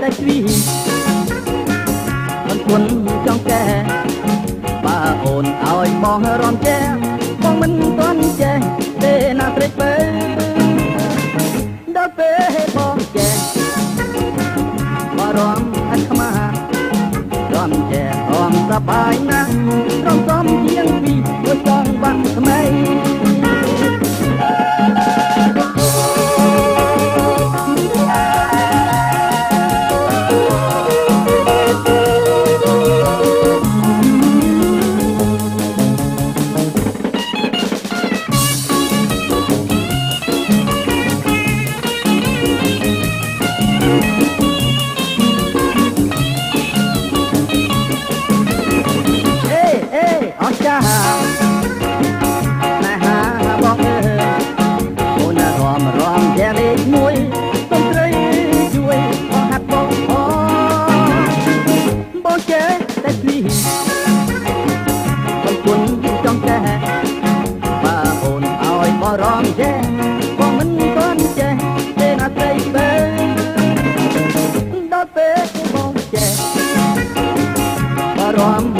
តែស្វីមិនគុណចង់កែបើអូនឲ្យបងរំចេះបងមិនទាន់ចេះទេណាត្រេកបើដល់ពេលបងចេះបើរំអត់ខ្មាស់រំចេះរំសប្បាយណាស់រំសំជាងពីមួយចង់បាក់ថ្មីអស្ចារ្យណែហាបងអើយអូនរំជាលេខមួយសុំត្រីជួយបងហាត់បងបងចេះតែស្វីបងគុណចង់ចេះបើអូនឲ្យបងរំចេះបងមិនទាន់ចេះទេណាត្រីបើដល់ពេលបងចេះបើរំ